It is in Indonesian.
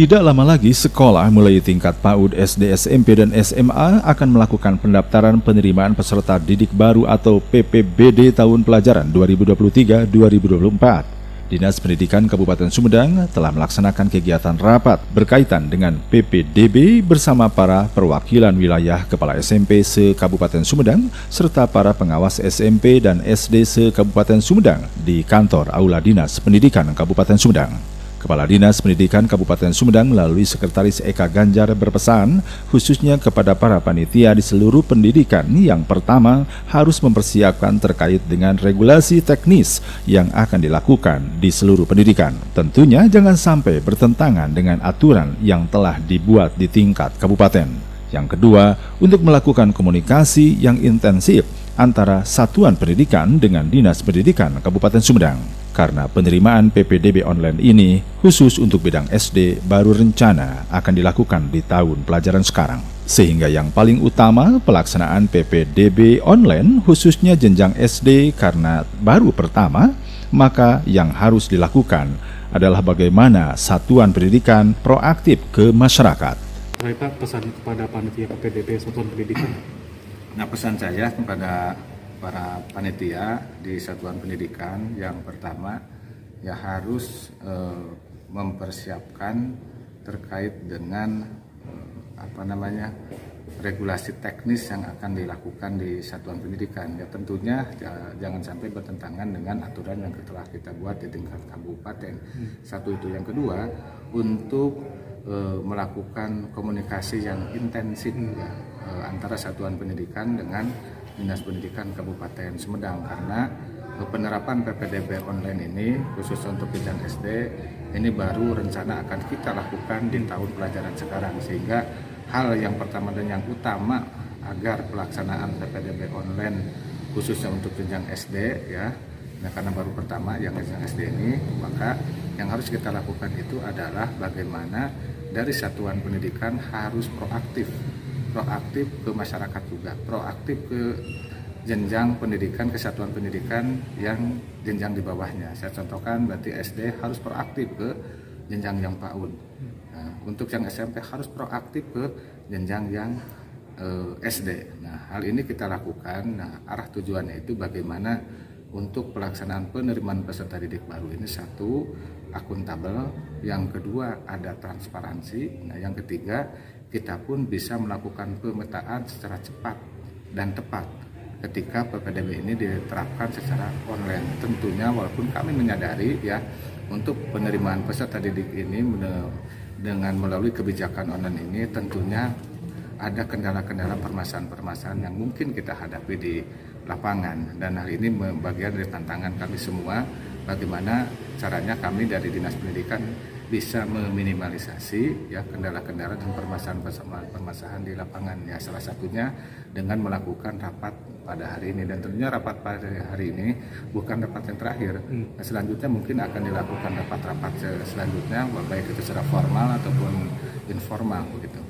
Tidak lama lagi, sekolah mulai tingkat PAUD, SD, SMP, dan SMA akan melakukan pendaftaran penerimaan peserta didik baru atau PPBD tahun pelajaran 2023-2024. Dinas Pendidikan Kabupaten Sumedang telah melaksanakan kegiatan rapat berkaitan dengan PPDB bersama para perwakilan wilayah kepala SMP se-Kabupaten Sumedang serta para pengawas SMP dan SD se-Kabupaten Sumedang di kantor Aula Dinas Pendidikan Kabupaten Sumedang. Kepala Dinas Pendidikan Kabupaten Sumedang melalui Sekretaris Eka Ganjar berpesan khususnya kepada para panitia di seluruh pendidikan yang pertama harus mempersiapkan terkait dengan regulasi teknis yang akan dilakukan di seluruh pendidikan. Tentunya jangan sampai bertentangan dengan aturan yang telah dibuat di tingkat kabupaten. Yang kedua, untuk melakukan komunikasi yang intensif antara Satuan Pendidikan dengan Dinas Pendidikan Kabupaten Sumedang. Karena penerimaan PPDB online ini khusus untuk bidang SD baru rencana akan dilakukan di tahun pelajaran sekarang. Sehingga yang paling utama pelaksanaan PPDB online khususnya jenjang SD karena baru pertama, maka yang harus dilakukan adalah bagaimana Satuan Pendidikan proaktif ke masyarakat. Baik Pak, pesan kepada panitia PPDB Satuan Pendidikan. Nah, pesan saya kepada para panitia di Satuan Pendidikan yang pertama ya harus mempersiapkan terkait dengan regulasi teknis yang akan dilakukan di Satuan Pendidikan. Ya tentunya jangan sampai bertentangan dengan aturan yang telah kita buat di tingkat kabupaten. Satu itu. Yang kedua, untuk melakukan komunikasi yang intensif ya, antara Satuan Pendidikan dengan Dinas Pendidikan Kabupaten Sumedang, karena penerapan PPDB online ini khusus untuk jenjang SD ini baru rencana akan kita lakukan di tahun pelajaran sekarang, sehingga hal yang pertama dan yang utama agar pelaksanaan PPDB online khususnya untuk jenjang SD ya, nah karena baru pertama yang jenjang SD ini, maka yang harus kita lakukan itu adalah bagaimana dari Satuan Pendidikan harus proaktif ke masyarakat juga, proaktif ke jenjang pendidikan, kesatuan pendidikan yang jenjang di bawahnya. Saya contohkan berarti SD harus proaktif ke jenjang yang PAUD. Nah, untuk yang SMP harus proaktif ke jenjang yang SD. Nah, hal ini kita lakukan. Nah, arah tujuannya itu bagaimana untuk pelaksanaan penerimaan peserta didik baru ini, satu, akuntabel, yang kedua ada transparansi, nah yang ketiga kita pun bisa melakukan pemetaan secara cepat dan tepat ketika PPDB ini diterapkan secara online. Tentunya walaupun kami menyadari ya untuk penerimaan peserta didik ini dengan melalui kebijakan online ini tentunya ada kendala-kendala permasalahan-permasalahan yang mungkin kita hadapi di lapangan, dan hal ini bagian dari tantangan kami semua bagaimana caranya kami dari Dinas Pendidikan bisa meminimalisasi ya kendala-kendala dan permasalahan di lapangan ya, salah satunya dengan melakukan rapat pada hari ini, dan tentunya rapat pada hari ini bukan rapat yang terakhir. Nah, selanjutnya mungkin akan dilakukan rapat-rapat selanjutnya baik itu secara formal ataupun informal begitu.